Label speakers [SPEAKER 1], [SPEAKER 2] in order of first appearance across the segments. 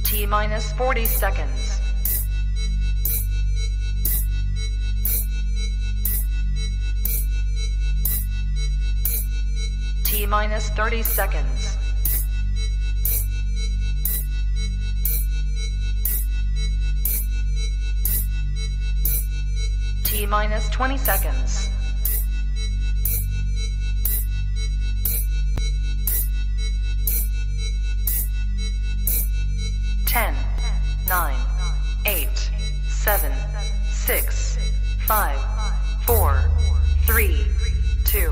[SPEAKER 1] T-minus 40 seconds. T-minus 30 seconds. T-minus 20 seconds. Ten, 9, 8, 7, 6, 5, 4, 3, 2,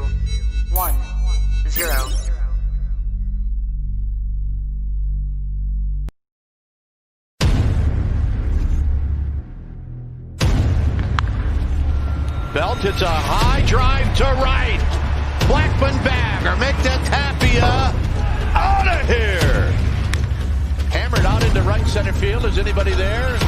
[SPEAKER 1] 1, 0.
[SPEAKER 2] Belt hits a high drive to right. Blackman bag or make that Tapia out of here. Hammered out into right center field. Is anybody there?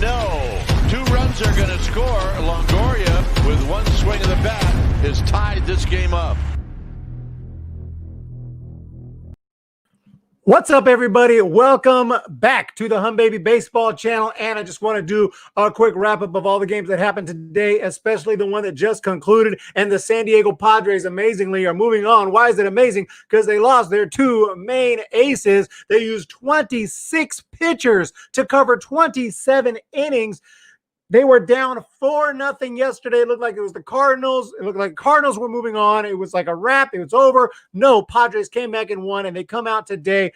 [SPEAKER 2] No. 2 runs are going to score. Longoria, with one swing of the bat, has tied this game up.
[SPEAKER 3] What's up, everybody? Welcome back to the Hum Baby Baseball channel. And I just want to do a quick wrap up of all the games that happened today, especially the one that just concluded. And the San Diego Padres, amazingly, are moving on. Why is it amazing? Because they lost their 2 main aces. They used 26 pitchers to cover 27 innings. They were down 4-0 yesterday. It looked like it was the Cardinals. It looked like the Cardinals were moving on. It was like a wrap. It was over. No, Padres came back and won, and they come out today.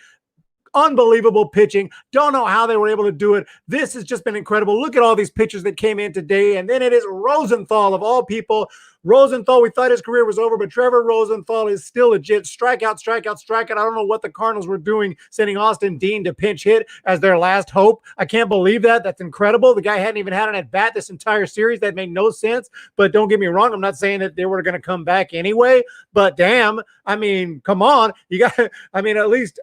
[SPEAKER 3] Unbelievable pitching. Don't know how they were able to do it. This has just been incredible. Look at all these pitchers that came in today. And then it is Rosenthal, of all people. Rosenthal, we thought his career was over, but Trevor Rosenthal is still legit. Strikeout, strikeout, strikeout. I don't know what the Cardinals were doing, sending Austin Dean to pinch hit as their last hope. I can't believe that. That's incredible. The guy hadn't even had an at-bat this entire series. That made no sense. But don't get me wrong. I'm not saying that they were going to come back anyway. But damn, I mean, come on. You got, I mean, at least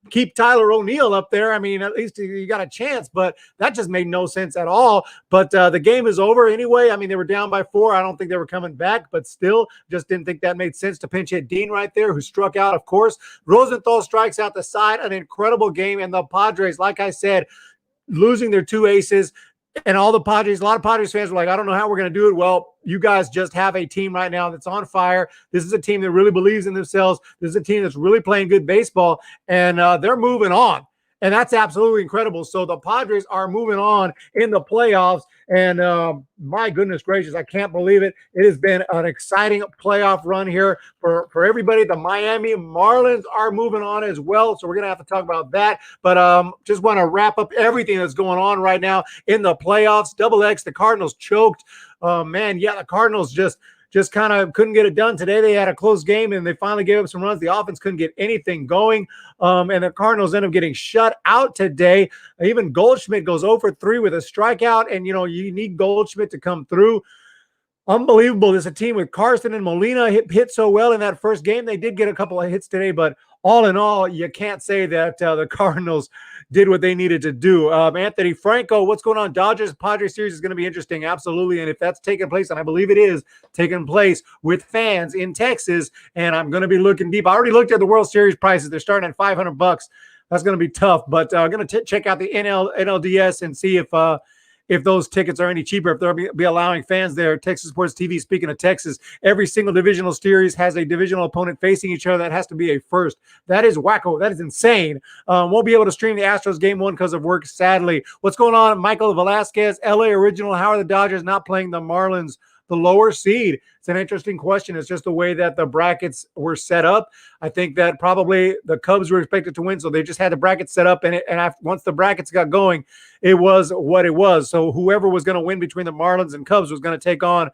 [SPEAKER 3] keep Tyler O'Neill up there. I mean, at least you got a chance, but that just made no sense at all. But the game is over anyway. I mean, they were down by 4. I don't think they were coming back, but still just didn't think that made sense to pinch hit Dean right there, who struck out, of course. Rosenthal strikes out the side. An incredible game. And the Padres, like I said, losing their 2 aces. And all the Padres, a lot of Padres fans were like, I don't know how we're going to do it. Well, you guys just have a team right now that's on fire. This is a team that really believes in themselves. This is a team that's really playing good baseball, and they're moving on. And that's absolutely incredible. So the Padres are moving on in the playoffs. And my goodness gracious, I can't believe it. It has been an exciting playoff run here for everybody. The Miami Marlins are moving on as well. So we're going to have to talk about that. But just want to wrap up everything that's going on right now in the playoffs. Double X, the Cardinals choked. Man, yeah, the Cardinals just kind of couldn't get it done today. They had a close game, and they finally gave up some runs. The offense couldn't get anything going, and the Cardinals ended up getting shut out today. Even Goldschmidt goes 0 for 3 with a strikeout, and, you know, you need Goldschmidt to come through. Unbelievable. There's a team with Carson and Molina hit so well in that first game. They did get a couple of hits today, but all in all, you can't say that the Cardinals did what they needed to do. Anthony Franco, what's going on? Dodgers-Padres series is going to be interesting, absolutely. And if that's taking place, and I believe it is taking place with fans in Texas, and I'm going to be looking deep. I already looked at the World Series prices. They're starting at $500. That's going to be tough, but I'm going to check out the NLDS and see if those tickets are any cheaper, if they'll be allowing fans there. Texas Sports TV, speaking of Texas, every single divisional series has a divisional opponent facing each other. That has to be a first. That is wacko. That is insane. Won't be able to stream the Astros game 1 because of work, sadly. What's going on? Michael Velasquez, LA Original. How are the Dodgers not playing the Marlins, the lower seed? It's an interesting question. It's just the way that the brackets were set up. I think that probably the Cubs were expected to win, so they just had the brackets set up, and once the brackets got going, it was what it was. So whoever was going to win between the Marlins and Cubs was going to take on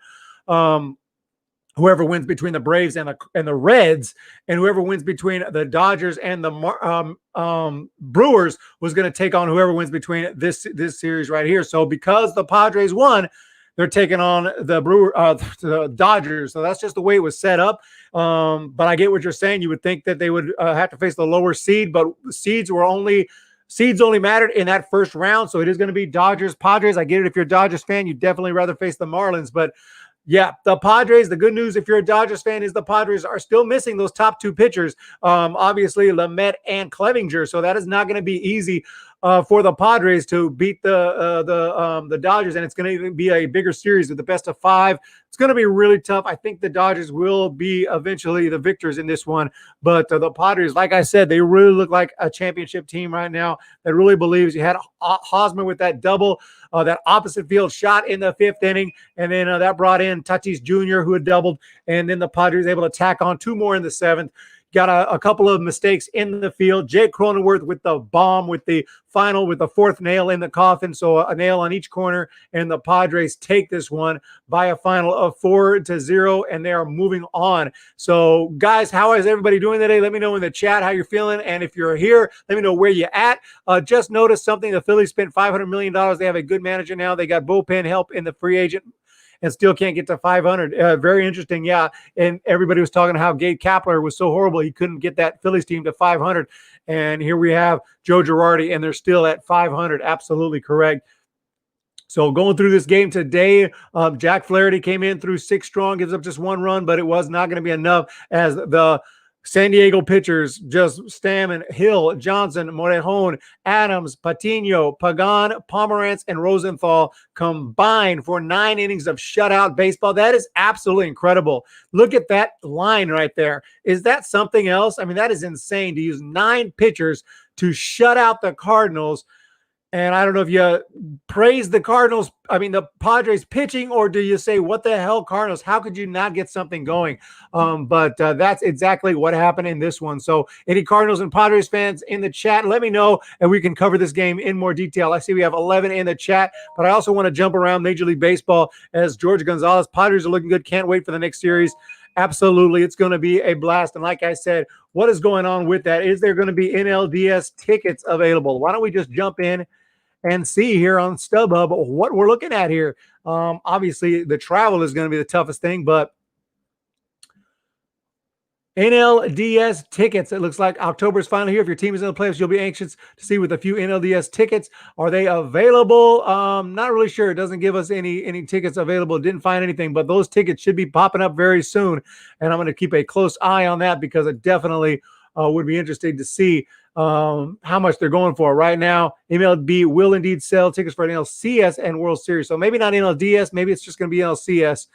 [SPEAKER 3] whoever wins between the Braves and the Reds, and whoever wins between the Dodgers and the Brewers was going to take on whoever wins between this series right here. So because the Padres won, they're taking on the Dodgers. So that's just the way it was set up. But I get what you're saying. You would think that they would have to face the lower seed, but seeds only mattered in that first round. So it is going to be Dodgers, Padres. I get it. If you're a Dodgers fan, you'd definitely rather face the Marlins. But Yeah, the Padres, the good news if you're a Dodgers fan is the Padres are still missing those top two pitchers, obviously Lamet and Clevinger. So that is not going to be easy for the Padres to beat the Dodgers, and it's going to even be a bigger series with the best of 5. It's going to be really tough. I think the Dodgers will be eventually the victors in this one, but the Padres, like I said, they really look like a championship team right now that really believes. You had Hosmer with that double, that opposite field shot in the 5th inning, and then that brought in Tatis Jr., who had doubled, and then the Padres able to tack on 2 more in the 7th. Got a couple of mistakes in the field. Jake Cronenworth with the bomb with the 4th nail in the coffin. So a nail on each corner, and the Padres take this one by a final of 4-0, and they are moving on. So guys, how is everybody doing today? Let me know in the chat how you're feeling. And if you're here, let me know where you're at. Just noticed something. The Phillies spent $500 million. They have a good manager now. They got bullpen help in the free agent and still can't get to 500. Very interesting, yeah. And everybody was talking how Gabe Kapler was so horrible he couldn't get that Phillies team to 500. And here we have Joe Girardi, and they're still at 500. Absolutely correct. So going through this game today, Jack Flaherty came in through 6 strong, gives up just 1 run, but it was not going to be enough as the San Diego pitchers just Stammen, Hill, Johnson, Morejon, Adams, Patino, Pagan, Pomerantz, and Rosenthal combined for 9 innings of shutout baseball. That is absolutely incredible. Look at that line right there. Is that something else? I mean, that is insane to use 9 pitchers to shut out the Cardinals. And I don't know if you praise the Cardinals, the Padres pitching, or do you say, what the hell, Cardinals? How could you not get something going? But that's exactly what happened in this one. So any Cardinals and Padres fans in the chat, let me know, and we can cover this game in more detail. I see we have 11 in the chat, but I also want to jump around Major League Baseball as George Gonzalez. Padres are looking good. Can't wait for the next series. Absolutely. It's going to be a blast. And like I said, what is going on with that? Is there going to be NLDS tickets available? Why don't we just jump in and see here on StubHub what we're looking at here. Obviously, the travel is going to be the toughest thing, but NLDS tickets. It looks like October is finally here. If your team is in the playoffs, you'll be anxious to see with a few NLDS tickets. Are they available? Not really sure. It doesn't give us any tickets available. Didn't find anything, but those tickets should be popping up very soon, and I'm going to keep a close eye on that because it definitely would be interesting to see how much they're going for. Right now, MLB will indeed sell tickets for NLCS and World Series. So maybe not NLDS. Maybe it's just going to be NLCS.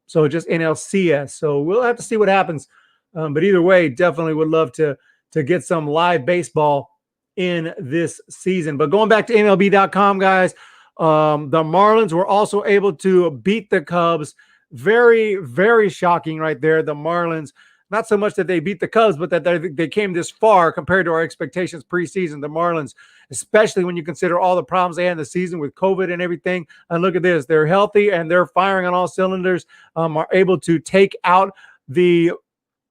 [SPEAKER 3] So just NLCS. So we'll have to see what happens. But either way, definitely would love to get some live baseball in this season. But going back to MLB.com, guys, the Marlins were also able to beat the Cubs. Very, very shocking right there. The Marlins, not so much that they beat the Cubs, but that they came this far compared to our expectations preseason. The Marlins, especially when you consider all the problems they had in the season with COVID and everything. And look at this. They're healthy and they're firing on all cylinders, are able to take out the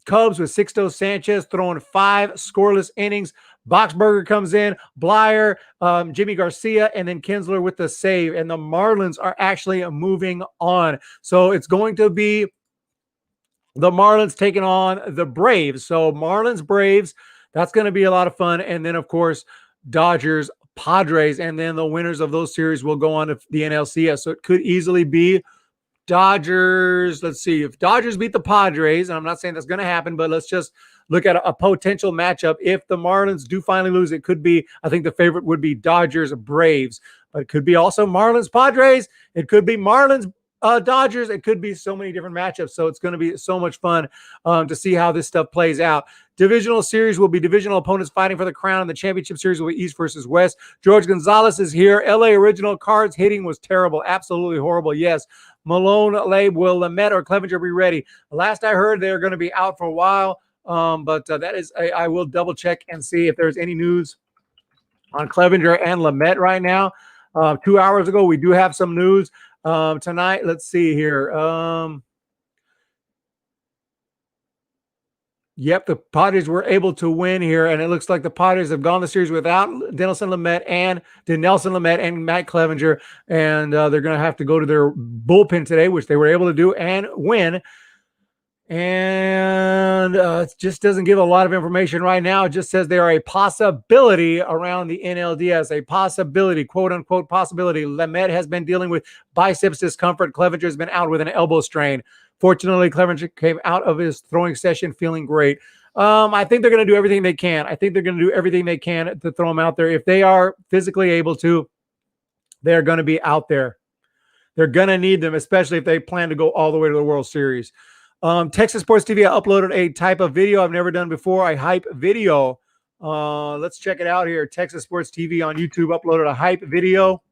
[SPEAKER 3] Cubs with Sixto Sanchez throwing 5 scoreless innings. Boxberger comes in, Blyer, Jimmy Garcia, and then Kinsler with the save. And the Marlins are actually moving on. So it's going to be the Marlins taking on the Braves. So Marlins, Braves, that's going to be a lot of fun. And then, of course, Dodgers, Padres, and then the winners of those series will go on to the NLCS. So it could easily be Dodgers. Let's see. If Dodgers beat the Padres, and I'm not saying that's going to happen, but let's just look at a potential matchup. If the Marlins do finally lose, it could be, I think the favorite would be Dodgers, Braves. But it could be also Marlins, Padres. It could be Marlins, Dodgers. It could be so many different matchups. So it's going to be so much fun to see how this stuff plays out. Divisional series will be divisional opponents fighting for the crown. And the championship series will be East versus West. George Gonzalez is here. LA Original Cards hitting was terrible. Absolutely horrible. Yes. Malone, Labe, will Lamet or Clevinger be ready? Last I heard, they're going to be out for a while. But that is, I will double check and see if there's any news on Clevinger and Lamet right now. 2 hours ago, we do have some news. Tonight, let's see here. Yep, the Padres were able to win here, and it looks like the Padres have gone the series without Dinelson Lamet and Matt Clevinger, and they're going to have to go to their bullpen today, which they were able to do and win. And it just doesn't give a lot of information right now. It just says they are a possibility around the NLDS, a possibility, quote unquote possibility. Lamet has been dealing with biceps discomfort. Clevenger has been out with an elbow strain. Fortunately, Clevenger came out of his throwing session feeling great. I think they're going to do everything they can. I think they're going to do everything they can to throw him out there. If they are physically able to, they're going to be out there. They're going to need them, especially if they plan to go all the way to the World Series. Texas Sports TV, I uploaded a type of video I've never done before, a hype video. Let's check it out here. Texas Sports TV on YouTube uploaded a hype video.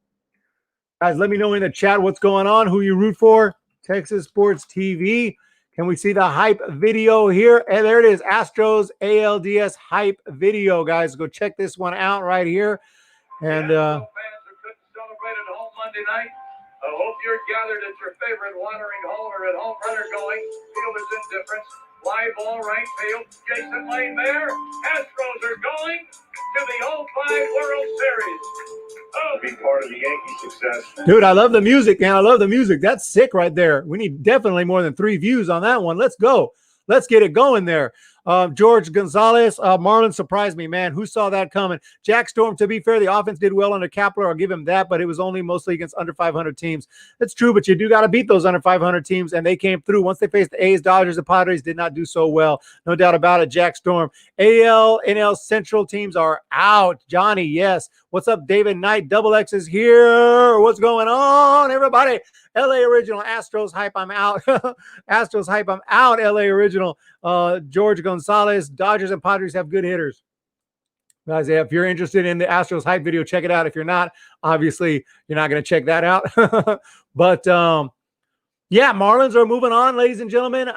[SPEAKER 3] Guys, let me know in the chat what's going on, who you root for. Texas Sports TV. Can we see the hype video here? And there it is, Astros ALDS hype video, guys. Go check this one out right here. And
[SPEAKER 4] fans who couldn't celebrate at home Monday night, I hope you're gathered at your favorite watering hole or at home runner going. Fielder's indifference. Fly ball right field. Jason Lane there. Astros are going to the 05 World Series. Oh, be part of the Yankee success.
[SPEAKER 3] Dude, I love the music, man. I love the music. That's sick right there. We need definitely more than 3 views on that one. Let's go. Let's get it going there. George Gonzalez, Marlins surprised me, man. Who saw that coming? Jack Storm, to be fair, the offense did well under Kapler. I'll give him that, but it was only mostly against under 500 teams. That's true, but you do got to beat those under 500 teams, and they came through. Once they faced the A's, Dodgers, and Padres, did not do so well. No doubt about it, Jack Storm. AL, NL Central teams are out. Johnny, yes. What's up, David Knight? Double X is here. What's going on, everybody? LA Original, Astros hype, I'm out. Astros hype, I'm out. LA Original, George Gonzalez, Dodgers and Padres have good hitters. Guys, if you're interested in the Astros hype video, check it out. If you're not, obviously, you're not going to check that out. But, yeah, Marlins are moving on, ladies and gentlemen.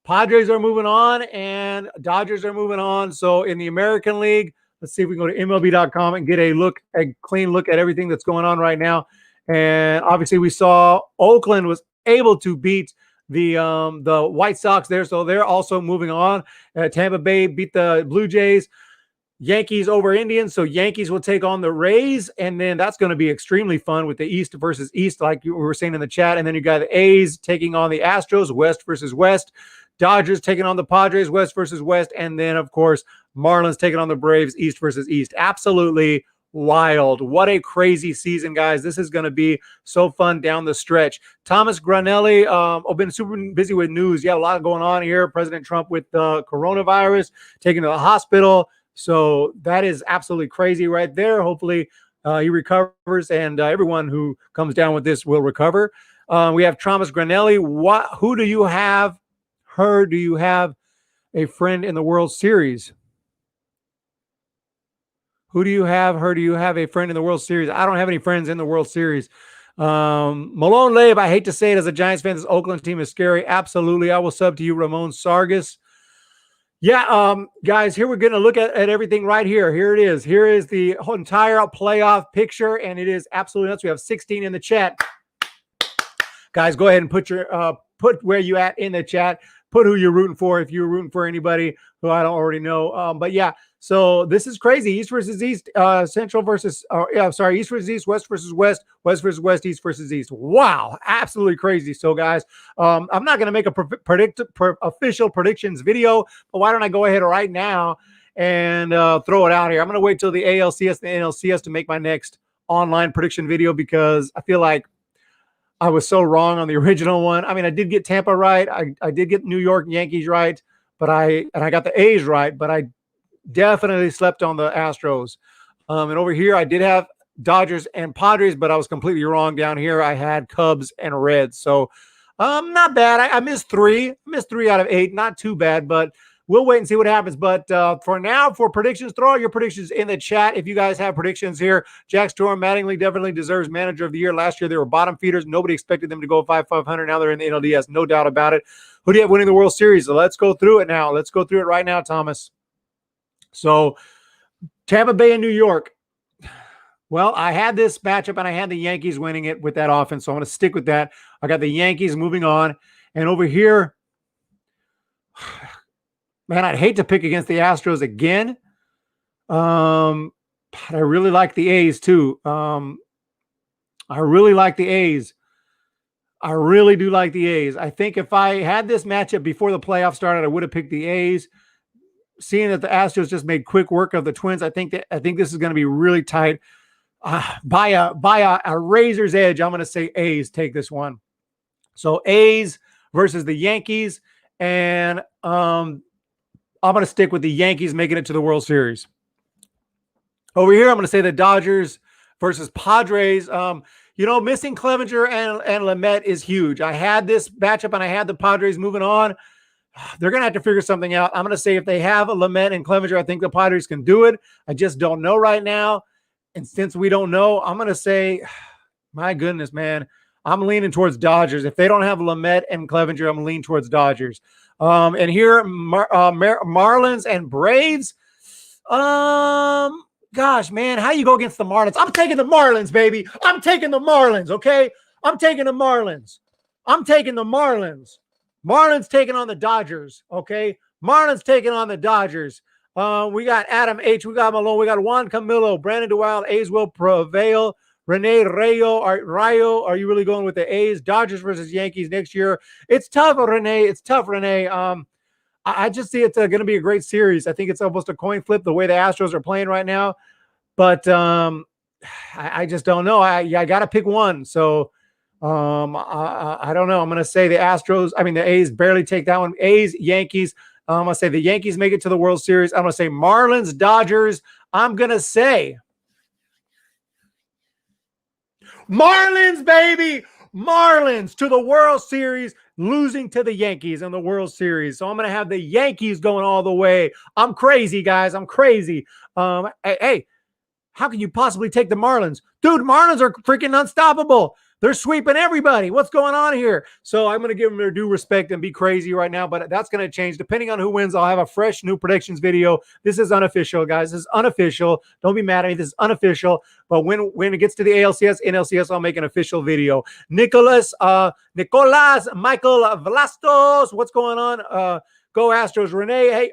[SPEAKER 3] Padres are moving on, and Dodgers are moving on. So in the American League, let's see if we can go to MLB.com and get a clean look at everything that's going on right now. And obviously, we saw Oakland was able to beat the White Sox there, so they're also moving on. Tampa Bay beat the Blue Jays. Yankees over Indians, so Yankees will take on the Rays, and then that's going to be extremely fun with the East versus East, like you were saying in the chat. And then you got the A's taking on the Astros, West versus West. Dodgers taking on the Padres, West versus West. And then, of course, Marlins taking on the Braves, East versus East. Absolutely wild. What a crazy season, guys. This is going to be so fun down the stretch. Thomas Granelli, I've been super busy with news. Yeah, a lot going on here. President Trump with the coronavirus, taken to the hospital. So that is absolutely crazy right there. Hopefully he recovers, and everyone who comes down with this will recover. We have Thomas Granelli. Who do you have? Do you have a friend in the World Series? Who do you have? Do you have a friend in the World Series? I don't have any friends in the World Series. Malone Labe, I hate to say it as a Giants fan, this Oakland team is scary. Absolutely. I will sub to you, Ramon Sargas. Yeah, guys, here we're going to look at everything right here. Here it is. Here is the entire playoff picture, and it is absolutely nuts. We have 16 in the chat. Guys, go ahead and put your put where you at in the chat. Put who you're rooting for if you're rooting for anybody who I don't already know. But yeah, so this is crazy. East versus East, Central versus, East versus East, West versus West, West versus West, East versus East. Wow, absolutely crazy. So guys, I'm not going to make a official predictions video, but why don't I go ahead right now and throw it out here. I'm going to wait till the ALCS and the NLCS to make my next online prediction video, because I feel like I was so wrong on the original one. I mean, I did get Tampa right. I did get New York Yankees right, but I got the A's right, but I definitely slept on the Astros. And over here, I did have Dodgers and Padres, but I was completely wrong. Down here, I had Cubs and Reds. So not bad. I missed 3. I missed 3 out of 8. Not too bad, but we'll wait and see what happens. But for now, for predictions, throw all your predictions in the chat. If you guys have predictions here, Jack Storm, Mattingly definitely deserves Manager of the Year. Last year, they were bottom feeders. Nobody expected them to go 500. Now they're in the NLDS. No doubt about it. Who do you have winning the World Series? So let's go through it now. Let's go through it right now, Thomas. So Tampa Bay and New York. Well, I had this matchup, and I had the Yankees winning it with that offense, so I'm going to stick with that. I got the Yankees moving on. And over here, man, I'd hate to pick against the Astros again. But I really like the A's too. I really like the A's. I really do like the A's. I think if I had this matchup before the playoffs started, I would have picked the A's. Seeing that the Astros just made quick work of the Twins, I think this is going to be really tight. By a razor's edge, I'm going to say A's take this one. So A's versus the Yankees, and I'm going to stick with the Yankees making it to the World Series. Over here, I'm going to say the Dodgers versus Padres. Missing Clevenger and Lamet is huge. I had this matchup, and I had the Padres moving on. They're going to have to figure something out. I'm going to say if they have a Lamet and Clevenger, I think the Padres can do it. I just don't know right now. And since we don't know, I'm going to say, my goodness, man, I'm leaning towards Dodgers. If they don't have Lamet and Clevenger, I'm leaning towards Dodgers. And here, Marlins and Braves. Gosh, man, how you go against the Marlins? I'm taking the Marlins, baby. I'm taking the Marlins, okay? I'm taking the Marlins. Marlins taking on the Dodgers, okay? Marlins taking on the Dodgers. We got Adam H. We got Malone. We got Juan Camilo. Brandon DeWild. A's will prevail. Rene Rayo. Are you really going with the A's? Dodgers versus Yankees next year. It's tough, Rene. It's tough, Rene. I just see it's going to be a great series. I think it's almost a coin flip the way the Astros are playing right now. But I just don't know. I got to pick one. So I don't know. I'm going to say the A's barely take that one. A's, Yankees. I'm going to say the Yankees make it to the World Series. I'm going to say Marlins, Dodgers. I'm going to say Marlins, baby. Marlins to the World Series, losing to the Yankees in the World Series. So I'm going to have the Yankees going all the way. I'm crazy, guys. I'm crazy. Hey, how can you possibly take the Marlins? Dude, Marlins are freaking unstoppable. They're sweeping everybody. What's going on here? So I'm going to give them their due respect and be crazy right now, but that's going to change. Depending on who wins, I'll have a fresh new predictions video. This is unofficial, guys. This is unofficial. Don't be mad at me. This is unofficial. But when it gets to the ALCS, NLCS, I'll make an official video. Nicolas Michael Velastos. What's going on? Go Astros. Renee, hey,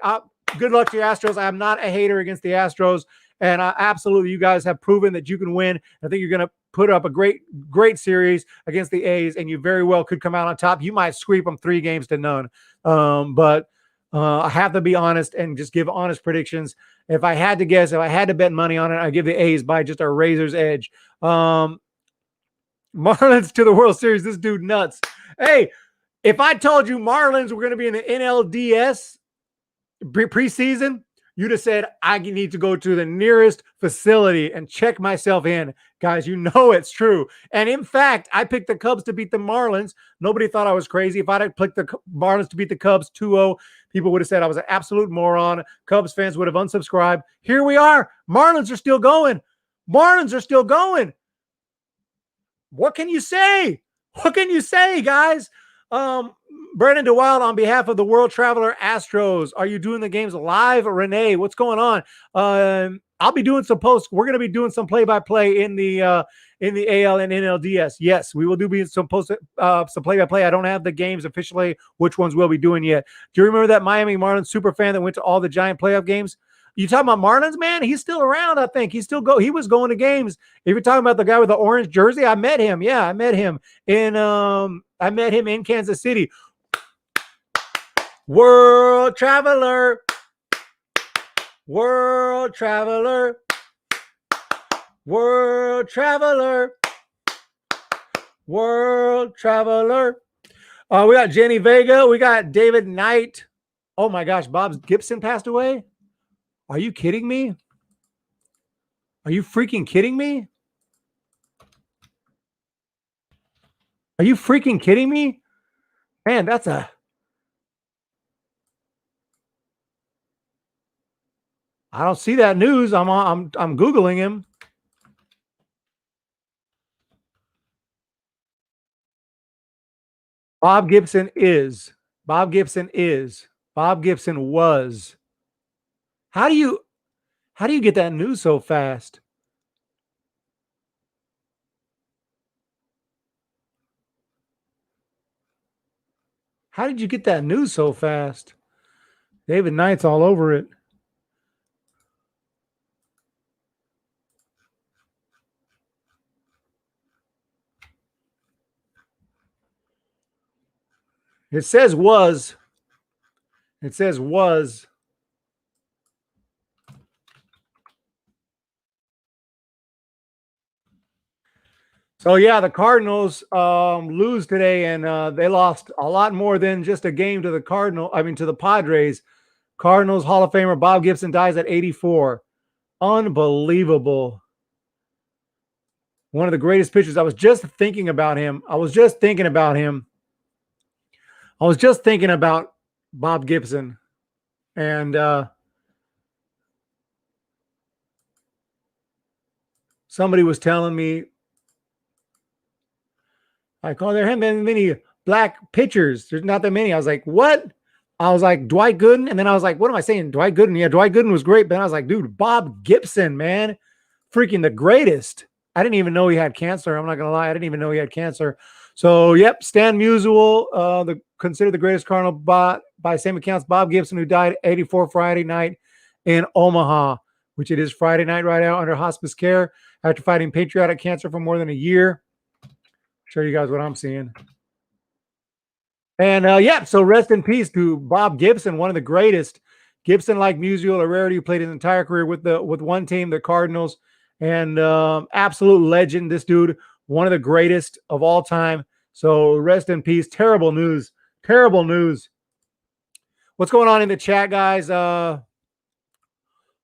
[SPEAKER 3] good luck to your Astros. I am not a hater against the Astros. And absolutely, you guys have proven that you can win. I think you're going to put up a great series against the A's, and you very well could come out on top. You might sweep them 3-0. But I have to be honest and just give honest predictions. If I had to guess, if I had to bet money on it, I'd give the A's by just a razor's edge. Marlins to the World Series. This dude nuts. Hey, if I told you Marlins were going to be in the NLDS preseason, you'd have said, I need to go to the nearest facility and check myself in. Guys, you know it's true. And in fact, I picked the Cubs to beat the Marlins. Nobody thought I was crazy. If I had picked the Marlins to beat the Cubs 2-0, people would have said I was an absolute moron. Cubs fans would have unsubscribed. Here we are. Marlins are still going. Marlins are still going. What can you say? What can you say, guys? Brandon DeWild, on behalf of the World Traveler Astros, are you doing the games live? Renee, what's going on? I'll be doing some posts. We're going to be doing some play-by-play in the AL and NLDS. Yes, we will do some play-by-play. I don't have the games officially, which ones we'll be doing yet. Do you remember that Miami Marlins super fan that went to all the Giant playoff games? You talking about Marlins, man? He's still around, I think. He was going to games. If you're talking about the guy with the orange jersey, I met him. Yeah, I met him in Kansas City. World Traveler. World Traveler. World Traveler. World Traveler. We got Jenny Vega. We got David Knight. Oh my gosh, Bob Gibson passed away? Are you kidding me? Are you freaking kidding me? Are you freaking kidding me? Man, that's a... I don't see that news. I'm Googling him. Bob Gibson is. Bob Gibson is. Bob Gibson was. How do you get that news so fast? How did you get that news so fast? David Knight's all over it. It says was. It says was. So yeah, the Cardinals lose today, and they lost a lot more than just a game to the to the Padres. Cardinals Hall of Famer Bob Gibson dies at 84. Unbelievable. One of the greatest pitchers. I was just thinking about him. I was just thinking about Bob Gibson. And somebody was telling me, like, oh, there haven't been many black pitchers. There's not that many. I was like, what? I was like, Dwight Gooden. And then I was like, what am I saying? Dwight Gooden. Yeah, Dwight Gooden was great. But I was like, dude, Bob Gibson, man. Freaking the greatest. I didn't even know he had cancer. I'm not going to lie. I didn't even know he had cancer. So, yep, Stan Musial, considered the greatest Cardinal by same accounts. Bob Gibson, who died 84 Friday night in Omaha, which it is Friday night right now under hospice care after fighting pancreatic cancer for more than a year. Show you guys what I'm seeing. And yeah, so rest in peace to Bob Gibson, one of the greatest. Gibson, like Musial, a rarity, who played his entire career with one team, the Cardinals, and absolute legend. This dude, one of the greatest of all time. So rest in peace. Terrible news. Terrible news. What's going on in the chat, guys? Roman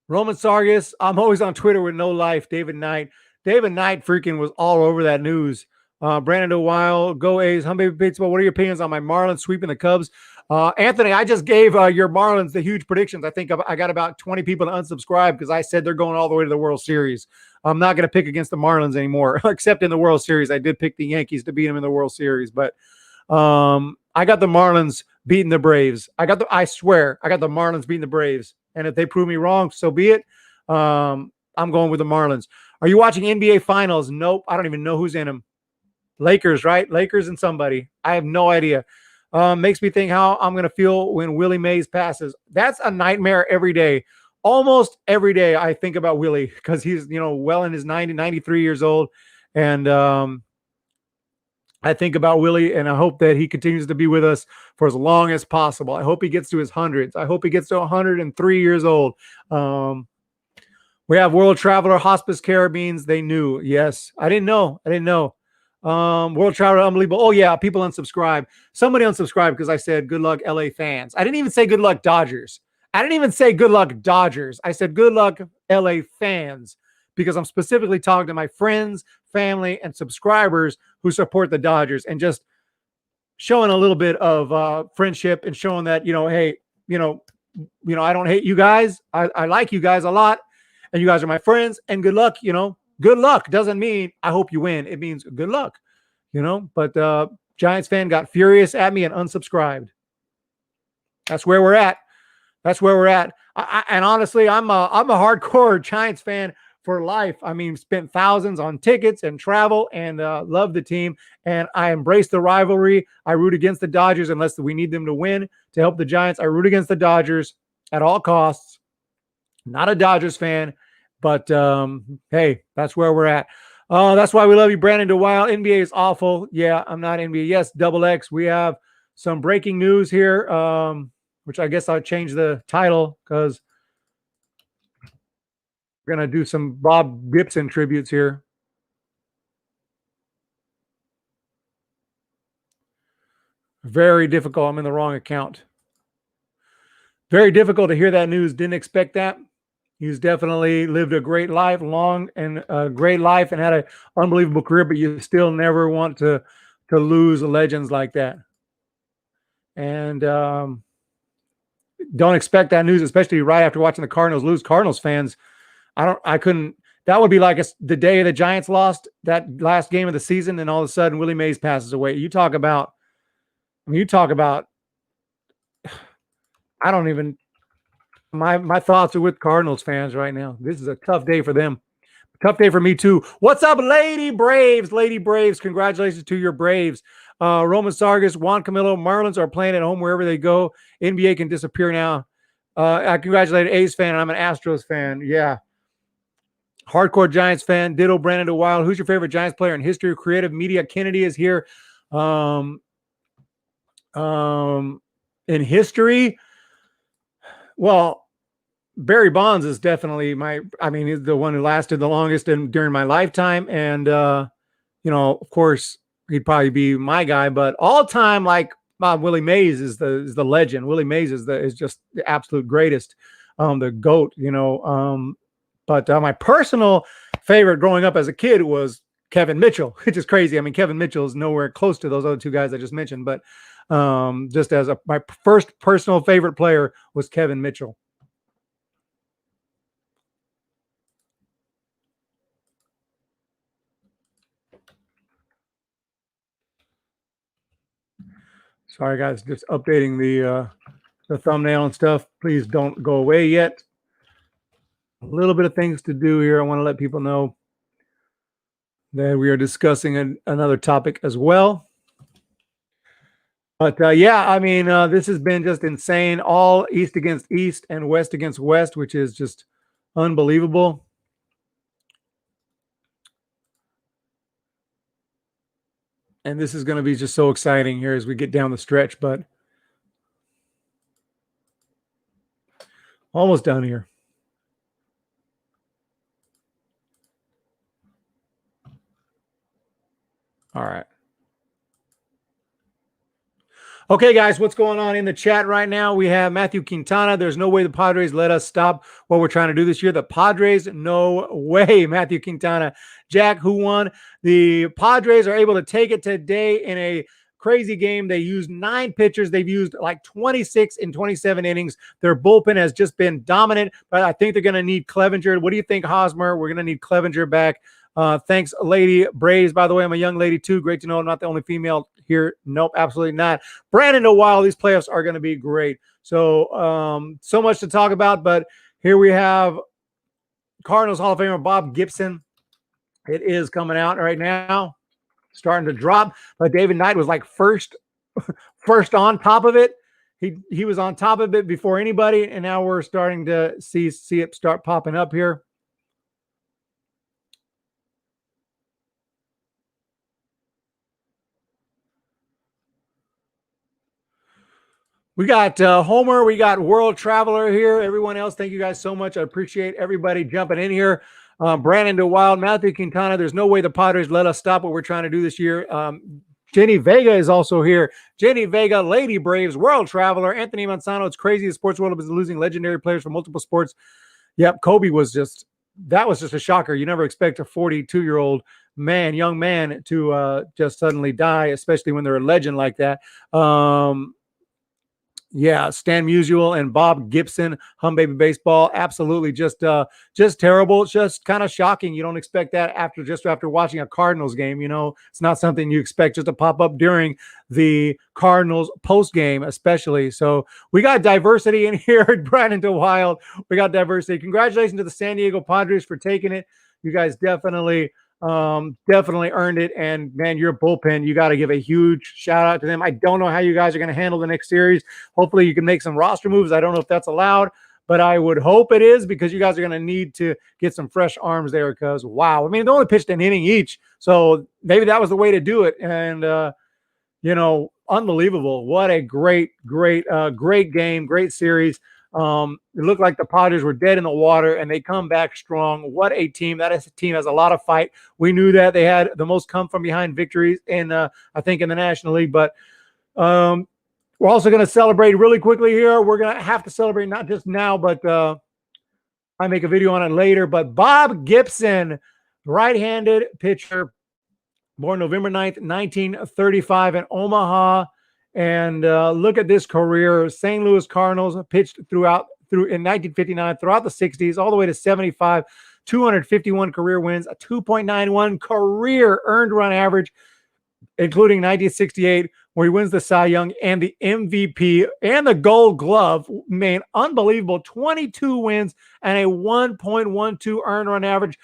[SPEAKER 3] Sargis. I'm always on Twitter with no life. David Knight. David Knight freaking was all over that news. Brandon DeWile, go A's. Humbaby Baseball, what are your opinions on my Marlins sweeping the Cubs? Anthony, I just gave your Marlins the huge predictions. I think I got about 20 people to unsubscribe because I said they're going all the way to the World Series. I'm not going to pick against the Marlins anymore, except in the World Series. I did pick the Yankees to beat them in the World Series, but I got the Marlins beating the Braves. I swear, I got the Marlins beating the Braves. And if they prove me wrong, so be it. I'm going with the Marlins. Are you watching NBA Finals? Nope. I don't even know who's in them. Lakers, right? Lakers and somebody. I have no idea. Makes me think how I'm going to feel when Willie Mays passes. That's a nightmare every day. Almost every day I think about Willie because he's, well in his 93 years old. And I think about Willie, and I hope that he continues to be with us for as long as possible. I hope he gets to his hundreds. I hope he gets to 103 years old. We have World Traveler Hospice Caribbeans. They knew. Yes. I didn't know. World Traveler, unbelievable. Oh, yeah. People unsubscribe. Somebody unsubscribed because I said good luck, LA fans. I didn't even say good luck, Dodgers. I said good luck, LA fans, because I'm specifically talking to my friends, family, and subscribers who support the Dodgers, and just showing a little bit of friendship and showing that, hey, I don't hate you guys. I like you guys a lot, and you guys are my friends, and good luck. Good luck doesn't mean I hope you win. It means good luck, but Giants fan got furious at me and unsubscribed. That's where we're at. And honestly, I'm a hardcore Giants fan for life. I mean, spent thousands on tickets and travel, and love the team. And I embrace the rivalry. I root against the Dodgers unless we need them to win to help the Giants. I root against the Dodgers at all costs. Not a Dodgers fan, but hey, that's where we're at. That's why we love you, Brandon DeWile. NBA is awful. Yeah, I'm not NBA. Yes, Double X. We have some breaking news here, which I guess I'll change the title because we're going to do some Bob Gibson tributes here. Very difficult. I'm in the wrong account. Very difficult to hear that news. Didn't expect that. He's definitely lived a great life, long and great life, and had an unbelievable career, but you still never want to lose legends like that. And don't expect that news, especially right after watching the Cardinals lose. Cardinals fans, that would be like the day the Giants lost that last game of the season, and all of a sudden Willie Mays passes away. My thoughts are with Cardinals fans right now. This is a tough day for them. Tough day for me too. What's up, Lady Braves? Lady Braves, congratulations to your Braves. Roman Sargis, Juan Camilo, Marlins are playing at home wherever they go. NBA can disappear now. I congratulate an A's fan, and I'm an Astros fan. Yeah. Hardcore Giants fan. Ditto, Brandon DeWile. Who's your favorite Giants player in history? Creative Media. Kennedy is here. In history, well, Barry Bonds is definitely he's the one who lasted the longest during my lifetime. And, of course, he'd probably be my guy, but all time, like Willie Mays is the legend. Willie Mays is just the absolute greatest, the GOAT, but my personal favorite growing up as a kid was Kevin Mitchell, which is crazy. I mean, Kevin Mitchell is nowhere close to those other two guys I just mentioned, but just as my first personal favorite player was Kevin Mitchell. Sorry, guys, just updating the thumbnail and stuff. Please don't go away yet. A little bit of things to do here. I want to let people know that we are discussing another topic as well. But yeah, I mean, this has been just insane. All East against East and West against West, which is just unbelievable. And this is going to be just so exciting here as we get down the stretch, but almost done here. All right. Okay, guys, what's going on in the chat right now? We have Matthew Quintana. There's no way the Padres let us stop what we're trying to do this year. The Padres, no way, Matthew Quintana. Jack, who won? The Padres are able to take it today in a crazy game. They used 9 pitchers. They've used like 26 in 27 innings. Their bullpen has just been dominant, but I think they're going to need Clevenger. What do you think, Hosmer? We're going to need Clevenger back. Thanks, Lady Braves. By the way, I'm a young lady too. Great to know I'm not the only female here. Nope, absolutely not. Brandon, a while. These playoffs are going to be great. So, so much to talk about. But here we have Cardinals Hall of Famer Bob Gibson. It is coming out right now, starting to drop. But David Knight was like first on top of it. He was on top of it before anybody, and now we're starting to see it start popping up here. We got Homer. We got World Traveler here. Everyone else, thank you guys so much. I appreciate everybody jumping in here. Brandon DeWild, Matthew Quintana. There's no way the Padres let us stop what we're trying to do this year. Jenny Vega is also here. Jenny Vega, Lady Braves, World Traveler, Anthony Manzano. It's crazy. The sports world is losing legendary players from multiple sports. Yep, Kobe was just a shocker. You never expect a 42-year-old man, young man, to just suddenly die, especially when they're a legend like that. Yeah, Stan Musial and Bob Gibson, Hum Baby Baseball, absolutely just terrible. It's just kind of shocking. You don't expect that after watching a Cardinals game. It's not something you expect just to pop up during the Cardinals post game, especially. So we got diversity in here at Brandon DeWild. We got diversity. Congratulations to the San Diego Padres for taking it. You guys definitely earned it. And man, your bullpen, you got to give a huge shout out to them. I don't know how you guys are going to handle the next series. Hopefully you can make some roster moves. I don't know if that's allowed, but I would hope it is, because you guys are going to need to get some fresh arms there, because wow, I mean, they only pitched an inning each, so maybe that was the way to do it. And unbelievable. What a great game, great series. It looked like the Padres were dead in the water, and they come back strong. What a team. That is a team has a lot of fight. We knew that they had the most come from behind victories in I think in the National League. But we're also going to celebrate really quickly here. We're going to have to celebrate not just now, but I make a video on it later. But Bob Gibson, right-handed pitcher, born November 9th, 1935 in Omaha. And look at this career. St. Louis Cardinals pitched through in 1959, throughout the 60s, all the way to 75, 251 career wins, a 2.91 career earned run average, including 1968, where he wins the Cy Young and the MVP and the Gold Glove. Man, unbelievable. 22 wins and a 1.12 earned run average,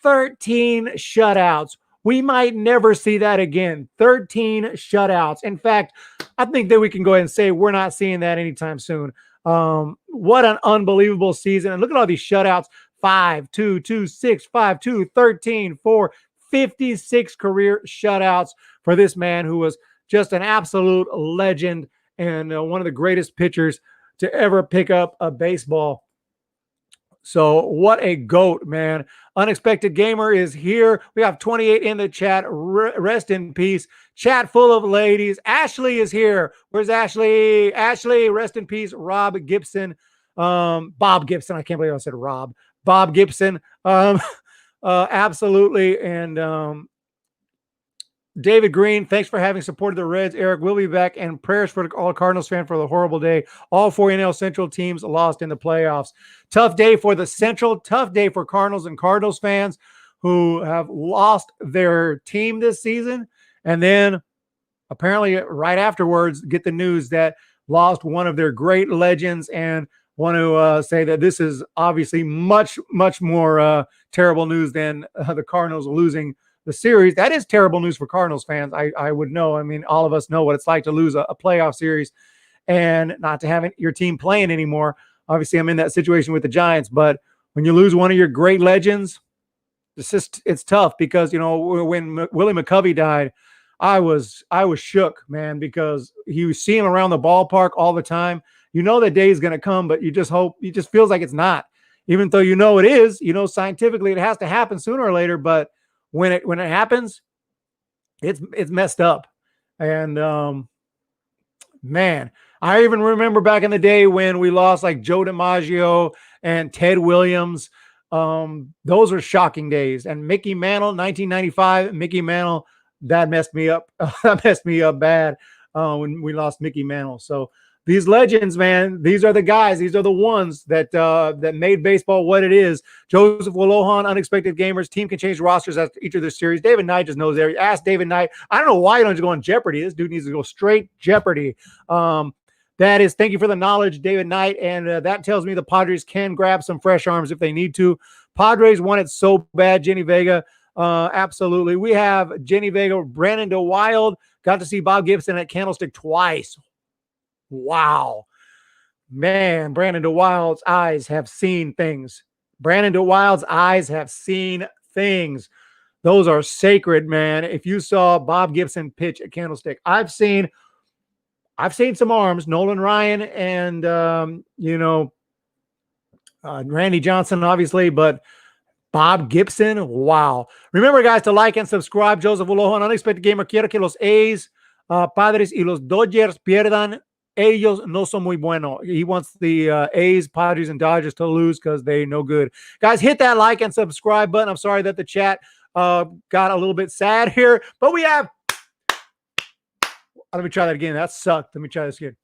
[SPEAKER 3] 13 shutouts. We might never see that again. 13 shutouts. In fact, I think that we can go ahead and say we're not seeing that anytime soon. What an unbelievable season. And look at all these shutouts. 5-2, 2-6, 5-2, 13, 4, 56 career shutouts for this man who was just an absolute legend and one of the greatest pitchers to ever pick up a baseball. So what a GOAT, man. Unexpected Gamer is here. We have 28 in the chat. Rest in peace. Chat full of ladies. Ashley is here. Where's Ashley? Ashley, rest in peace. Rob Gibson. Bob Gibson. I can't believe I said Rob. Bob Gibson. Absolutely. And David Green, thanks for having supported the Reds. Eric, we'll be back. And prayers for all Cardinals fans for the horrible day. All 4 NL Central teams lost in the playoffs. Tough day for the Central. Tough day for Cardinals and Cardinals fans who have lost their team this season. And then apparently right afterwards get the news that lost one of their great legends, and want to say that this is obviously much, much more terrible news than the Cardinals losing the series. That is terrible news for Cardinals fans. I would know. I mean, all of us know what it's like to lose a playoff series and not to have your team playing anymore. Obviously, I'm in that situation with the Giants, but when you lose one of your great legends, it's tough because, you know, when Willie McCovey died, I was shook, man, because you see him around the ballpark all the time. You know that day is going to come, but you just hope, it just feels like it's not, even though you know it is. You know, scientifically it has to happen sooner or later, but when it happens, it's messed up. And man, I even remember back in the day when we lost like Joe DiMaggio and Ted Williams. Those are shocking days. And Mickey Mantle, 1995, Mickey Mantle, that messed me up. That messed me up bad when we lost Mickey Mantle. So these legends, man, these are the guys. These are the ones that that made baseball what it is. Joseph Wolohan, Unexpected Gamers. Team can change rosters after each of their series. David Knight just knows everything. Ask David Knight. I don't know why you don't just go on Jeopardy. This dude needs to go straight Jeopardy. That is, thank you for the knowledge, David Knight. And that tells me the Padres can grab some fresh arms if they need to. Padres want it so bad, Jenny Vega. Absolutely. We have Jenny Vega, Brandon DeWild. Got to see Bob Gibson at Candlestick twice. Wow. Man, Brandon DeWild's eyes have seen things. Brandon DeWild's eyes have seen things. Those are sacred, man. If you saw Bob Gibson pitch at Candlestick, I've seen some arms, Nolan Ryan and, Randy Johnson, obviously, but Bob Gibson, wow. Remember, guys, to like and subscribe. Joseph Wolohan, Unexpected Gamer, quiero que los A's, Padres y los Dodgers pierdan. Ellos no son muy bueno. He wants the A's, Padres, and Dodgers to lose because they no good. Guys, hit that like and subscribe button. I'm sorry that the chat got a little bit sad here, but we have... Let me try that again. That sucked. Let me try this again.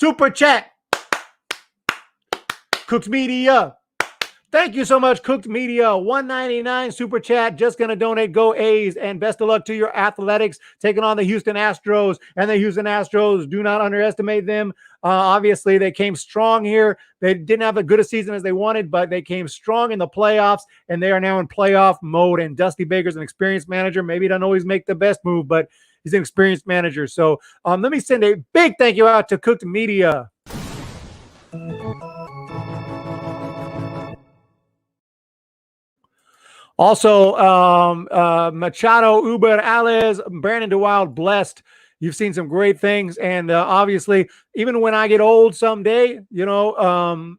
[SPEAKER 3] Super chat. Cooked Media. Thank you so much, Cooked Media. $1.99 super chat. Just going to donate. Go A's. And best of luck to your Athletics taking on the Houston Astros. And the Houston Astros, do not underestimate them. Obviously, they came strong here. They didn't have as good a season as they wanted, but they came strong in the playoffs, and they are now in playoff mode. And Dusty Baker's an experienced manager. Maybe he doesn't always make the best move, but he's an experienced manager. So let me send a big thank you out to Cooked Media. Also, Machado, Uber, Alds, Brandon DeWild, blessed. You've seen some great things. And obviously, even when I get old someday, I'll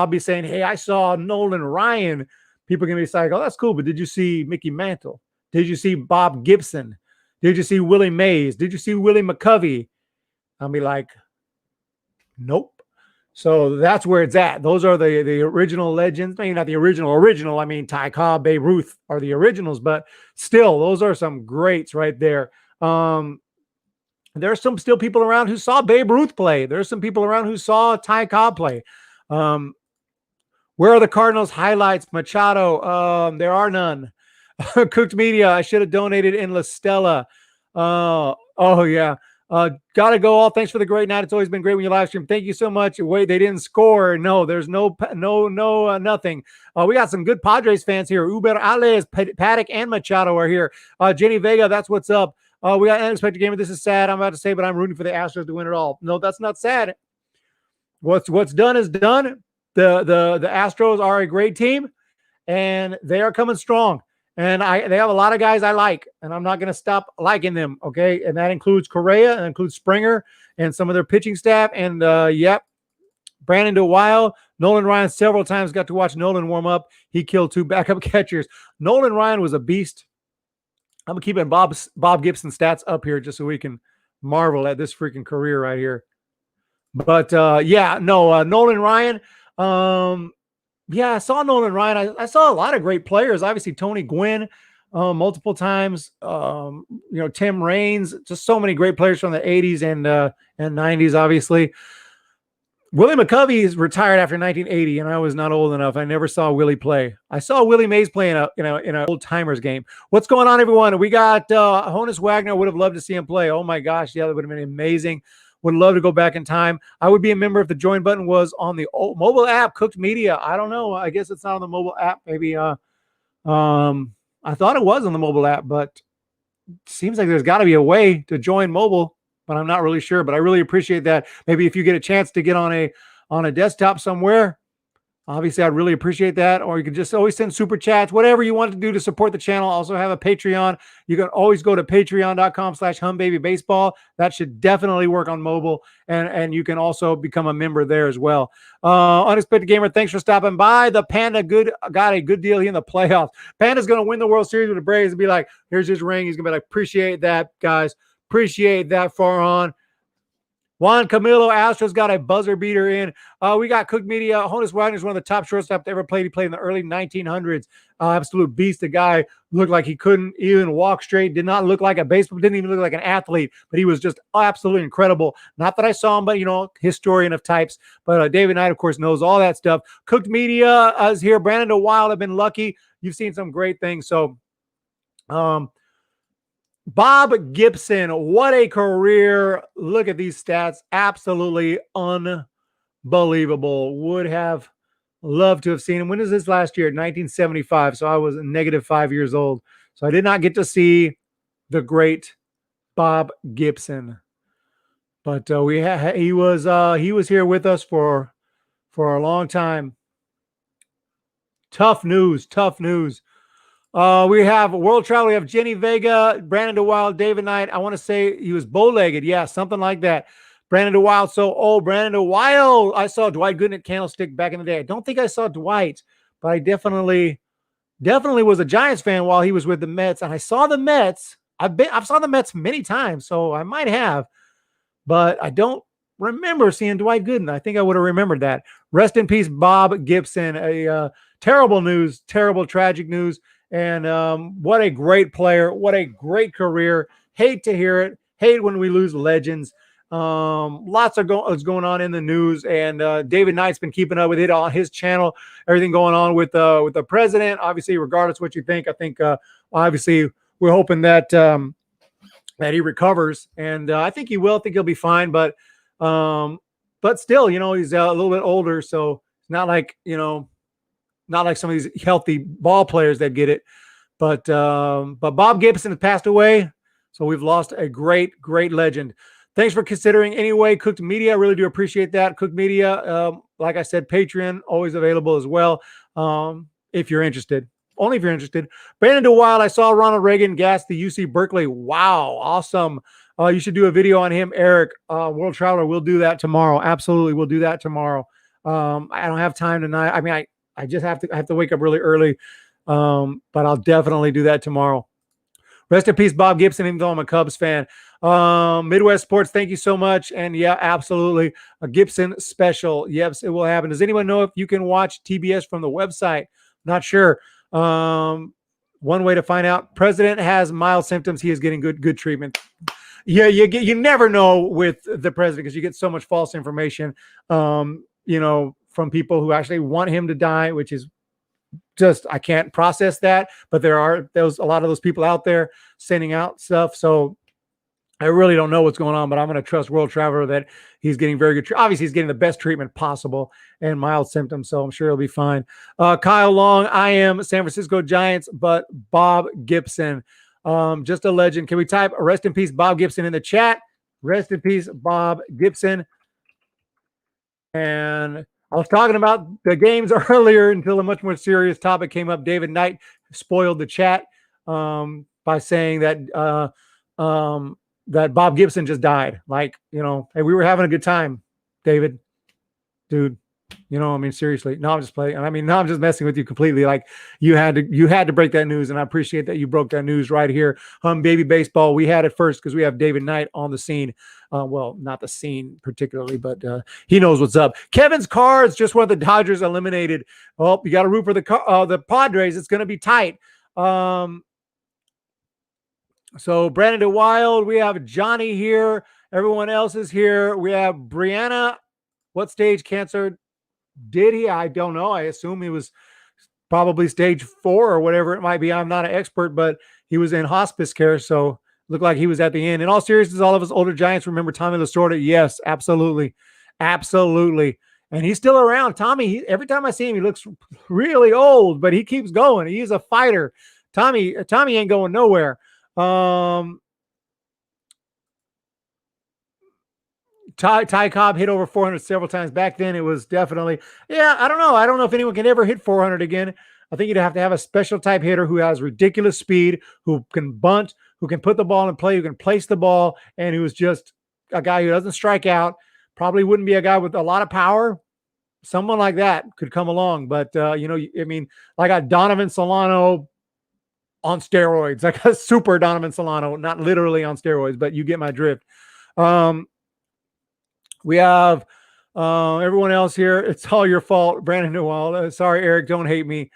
[SPEAKER 3] be saying, hey, I saw Nolan Ryan. People can be like, oh, that's cool. But did you see Mickey Mantle? Did you see Bob Gibson? Did you see Willie Mays? Did you see Willie McCovey? I'll be like, nope. So that's where it's at. Those are the original legends. Maybe not the original. I mean, Ty Cobb, Babe Ruth are the originals, but still, those are some greats right there. There's some still people around who saw Babe Ruth play. There's some people around who saw Ty Cobb play. Where are the Cardinals highlights? Machado, there are none. Cooked Media, I should have donated in La Stella. Oh yeah. Gotta go all. Thanks for the great night. It's always been great when you live stream. Thank you so much. Wait, they didn't score. No, there's nothing. We got some good Padres fans here. Uber, Alds, Paddock, and Machado are here. Jenny Vega, that's what's up. We got an unexpected game. This is sad. I'm about to say, but I'm rooting for the Astros to win it all. No, that's not sad. What's done is done. The Astros are a great team, and they are coming strong. And they have a lot of guys I like, and I'm not going to stop liking them, okay? And that includes Correa, and includes Springer, and some of their pitching staff. And, yep, Brandon DeWild, Nolan Ryan, several times got to watch Nolan warm up. He killed 2 backup catchers. Nolan Ryan was a beast. I'm keeping Bob Gibson stats up here just so we can marvel at this freaking career right here. But, Nolan Ryan, I saw Nolan Ryan. I saw a lot of great players. Obviously, Tony Gwynn multiple times. Tim Raines. Just so many great players from the 80s and 90s, obviously. Willie McCovey is retired after 1980, and I was not old enough. I never saw Willie play. I saw Willie Mays play in an old-timers game. What's going on, everyone? We got Honus Wagner. Would have loved to see him play. Oh, my gosh. Yeah, that would have been amazing. Would love to go back in time. I would be a member if the join button was on the mobile app, Cooked Media. I don't know. I guess it's not on the mobile app. Maybe I thought it was on the mobile app, but it seems like there's got to be a way to join mobile, but I'm not really sure. But I really appreciate that. Maybe if you get a chance to get on a desktop somewhere, obviously I'd really appreciate that. Or you can just always send super chats, whatever you want to do to support the channel. Also have a Patreon. You can always go to patreon.com/humbabybaseball. That should definitely work on mobile. And you can also become a member there as well. Unexpected Gamer, thanks for stopping by. The Panda got a good deal here in the playoffs. Panda's going to win the World Series with the Braves and be like, here's his ring. He's going to be like, appreciate that, guys. Appreciate that, Farhan. Juan Camilo, Astros got a buzzer beater in. We got Cook Media. Honus Wagner is one of the top shortstops ever played. He played in the early 1900s. Absolute beast. The guy looked like he couldn't even walk straight. Did not look like a baseball. Didn't even look like an athlete. But he was just absolutely incredible. Not that I saw him, but, historian of types. But David Knight, of course, knows all that stuff. Cooked Media is here. Brandon DeWild, I've been lucky. You've seen some great things. So, Bob Gibson, what a career. Look at these stats. Absolutely unbelievable. Would have loved to have seen him. When is this last year? 1975. So I was -5 years old. So I did not get to see the great Bob Gibson. But he was here with us for a long time. Tough news. We have World Travel. We have Jenny Vega, Brandon DeWild, David Knight. I want to say he was bow-legged. Yeah, something like that. Brandon DeWild. So, Brandon DeWild. I saw Dwight Gooden at Candlestick back in the day. I don't think I saw Dwight, but I definitely was a Giants fan while he was with the Mets. And I saw the Mets. I've saw the Mets many times, so I might have, but I don't remember seeing Dwight Gooden. I think I would have remembered that. Rest in peace, Bob Gibson. Terrible news, terrible, tragic news. And what a great player. What a great career. Hate to hear it. Hate when we lose legends. Lots is going on in the news. And David Knight's been keeping up with it on his channel. Everything going on with the president. Obviously, regardless what you think, I think obviously we're hoping that he recovers. And I think he will. I think he'll be fine. But still, he's a little bit older. So it's not like, not like some of these healthy ball players that get it, but Bob Gibson has passed away, so we've lost a great legend. Thanks for considering anyway. Cooked Media, I really do appreciate that. Cooked Media, like I said, Patreon always available as well. If you're interested, only if you're interested. Brandon DeWild, I saw Ronald Reagan gas the UC Berkeley. Wow, awesome. You should do a video on him, Eric. World Traveler, we'll do that tomorrow. Absolutely, we'll do that tomorrow. I don't have time tonight. I mean, I just have to wake up really early, but I'll definitely do that tomorrow. Rest in peace, Bob Gibson, even though I'm a Cubs fan. Midwest Sports, thank you so much. And yeah, absolutely. A Gibson special. Yes, it will happen. Does anyone know if you can watch TBS from the website? Not sure. One way to find out. President has mild symptoms. He is getting good treatment. Yeah, you never know with the president because you get so much false information. From people who actually want him to die, which is just, I can't process that. But there are a lot of those people out there sending out stuff. So I really don't know what's going on, but I'm going to trust World Traveler that he's getting very good. Obviously, he's getting the best treatment possible and mild symptoms. So I'm sure he'll be fine. Kyle Long, I am San Francisco Giants, but Bob Gibson, just a legend. Can we type rest in peace, Bob Gibson in the chat? Rest in peace, Bob Gibson. And I was talking about the games earlier until a much more serious topic came up. David Knight spoiled the chat by saying that that Bob Gibson just died. Like, hey, we were having a good time, David, dude. I mean, seriously. No, I'm just playing. I mean, no, I'm just messing with you completely. Like, you had to break that news, and I appreciate that you broke that news right here. Baby Baseball. We had it first because we have David Knight on the scene. Well, not the scene particularly, but he knows what's up. Kevin's Cards just want the Dodgers eliminated. Well, you got to root for the Padres. It's going to be tight. So Brandon DeWild, we have Johnny here. Everyone else is here. We have Brianna. What stage cancer did he? I don't know. I assume he was probably stage 4 or whatever it might be. I'm not an expert, but he was in hospice care, so looked like he was at the end. In all seriousness, all of us older Giants remember Tommy Lasorda. Yes, absolutely. Absolutely. And he's still around. Tommy, every time I see him, he looks really old, but he keeps going. He's a fighter. Tommy ain't going nowhere. Ty Cobb hit over 400 several times. Back then, it was definitely, I don't know. I don't know if anyone can ever hit 400 again. I think you'd have to have a special type hitter who has ridiculous speed, who can bunt, who can put the ball in play, who can place the ball, and who's just a guy who doesn't strike out. Probably wouldn't be a guy with a lot of power. Someone like that could come along. But, I mean, like a Donovan Solano on steroids, like a super Donovan Solano, not literally on steroids, but you get my drift. We have everyone else here. It's all your fault, Brandon Newell. Sorry, Eric. Don't hate me.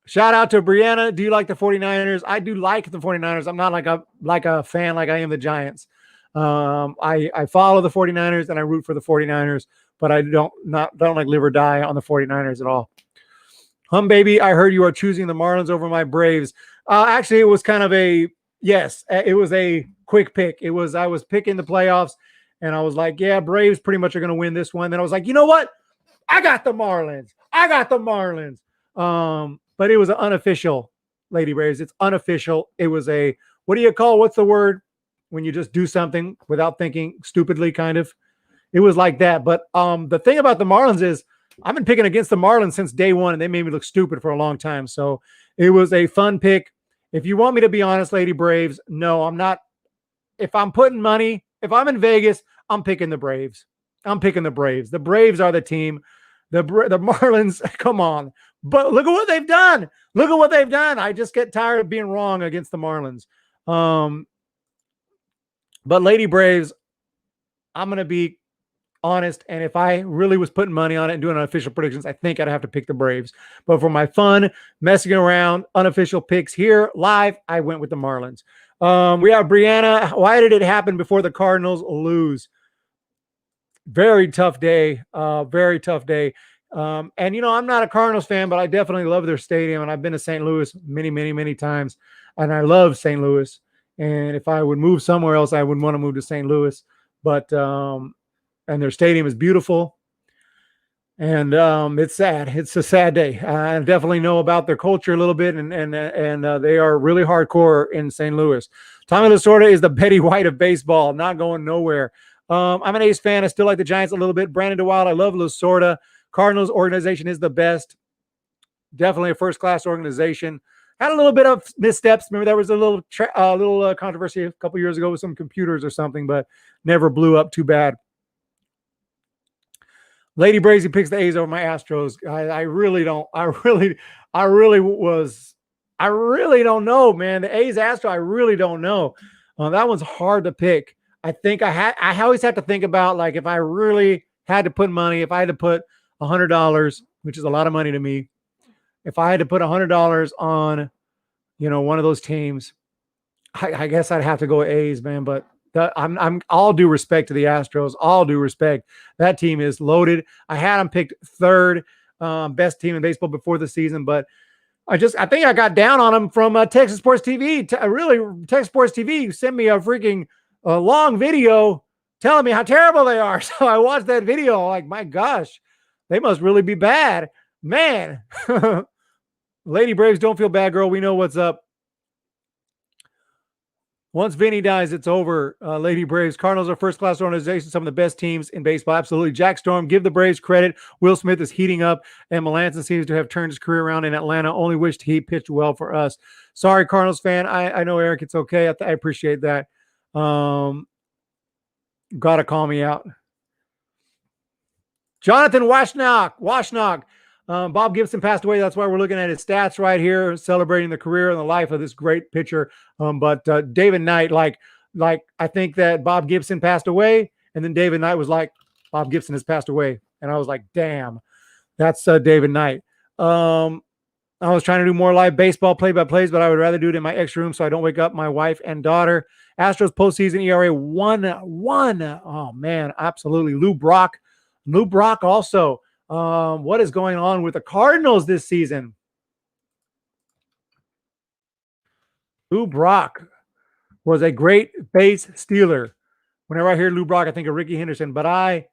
[SPEAKER 3] Shout out to Brianna. Do you like the 49ers? I do like the 49ers. I'm not like a fan like I am the Giants. I follow the 49ers and I root for the 49ers, but I don't like live or die on the 49ers at all. Baby, I heard you are choosing the Marlins over my Braves. Actually, it was kind of it was a quick pick. I was picking the playoffs, and I was like, yeah, Braves pretty much are going to win this one. Then I was like, you know what? I got the Marlins. But it was an unofficial, Lady Braves. It's unofficial. It was what's the word when you just do something without thinking, stupidly kind of? It was like that. But the thing about the Marlins is I've been picking against the Marlins since day one, and they made me look stupid for a long time. So it was a fun pick. If you want me to be honest, Lady Braves, no, I'm not. If I'm putting money, if I'm in Vegas, I'm picking the Braves. The Braves are the team. The Marlins, come on. But look at what they've done. I just get tired of being wrong against the Marlins. But Lady Braves, I'm going to be honest. And if I really was putting money on it and doing unofficial predictions, I think I'd have to pick the Braves. But for my fun, messing around, unofficial picks here live, I went with the Marlins. We have Brianna. Why did it happen before the Cardinals lose? Very tough day. Very tough day. And, I'm not a Cardinals fan, but I definitely love their stadium. And I've been to St. Louis many, many, many times. And I love St. Louis. And if I would move somewhere else, I would want to move to St. Louis. But, and their stadium is beautiful. And it's sad. It's a sad day. I definitely know about their culture a little bit, and they are really hardcore in St. Louis. Tommy Lasorda is the Betty White of baseball, not going nowhere. I'm an A's fan. I still like the Giants a little bit. Brandon DeWild, I love Lasorda. Cardinals organization is the best. Definitely a first-class organization. Had a little bit of missteps. Remember, there was a little controversy a couple years ago with some computers or something, but never blew up too bad. Lady Brazy picks the A's over my Astros. I really don't know, man. The A's Astro, I really don't know. That one's hard to pick. I think I always have to think about, like, if I really had to put money, if I had to put $100, which is a lot of money to me, if I had to put $100 on, one of those teams, I guess I'd have to go A's, man. But I'm all due respect to the Astros. All due respect. That team is loaded. I had them picked third best team in baseball before the season, but I think I got down on them from Texas Sports TV. Texas Sports TV sent me a freaking long video telling me how terrible they are. So I watched that video. Like, my gosh, they must really be bad, man. Lady Braves, don't feel bad, girl. We know what's up. Once Vinny dies, it's over. Lady Braves. Cardinals are first-class organization, some of the best teams in baseball. Absolutely. Jack Storm, give the Braves credit. Will Smith is heating up, and Melanson seems to have turned his career around in Atlanta. Only wished he pitched well for us. Sorry, Cardinals fan. I know, Eric, it's okay. I appreciate that. Got to call me out. Jonathan Washnock. Bob Gibson passed away. That's why we're looking at his stats right here, celebrating the career and the life of this great pitcher. But David Knight, like I think that Bob Gibson passed away, and then David Knight was like, Bob Gibson has passed away. And I was like, damn, that's David Knight. I was trying to do more live baseball play-by-plays, but I would rather do it in my extra room so I don't wake up my wife and daughter. Astros postseason ERA 1-1. Oh, man, absolutely. Lou Brock also. What is going on with the Cardinals this season? Lou Brock was a great base stealer. Whenever I hear Lou Brock, I think of Ricky Henderson, but I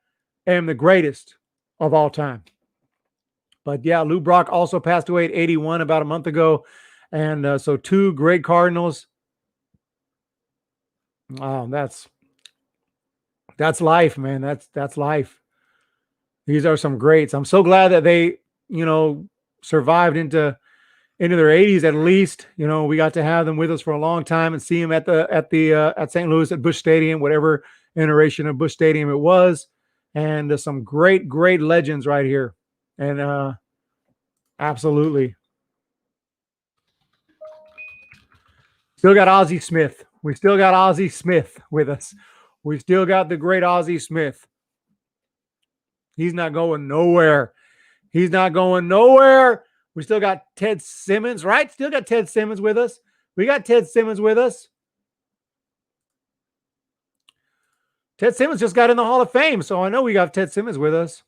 [SPEAKER 3] am the greatest of all time. But yeah, Lou Brock also passed away at 81 about a month ago. And so two great Cardinals. Oh, that's life, man. That's life. These are some greats. I'm so glad that they, survived into their 80s at least. We got to have them with us for a long time and see them at St. Louis at Busch Stadium, whatever iteration of Busch Stadium it was, and some great legends right here. And absolutely, still got Ozzie Smith. We still got Ozzie Smith with us. We still got the great Ozzie Smith. He's not going nowhere. He's not going nowhere. We still got Ted Simmons, right? Still got Ted Simmons with us. We got Ted Simmons with us. Ted Simmons just got in the Hall of Fame, so I know we got Ted Simmons with us.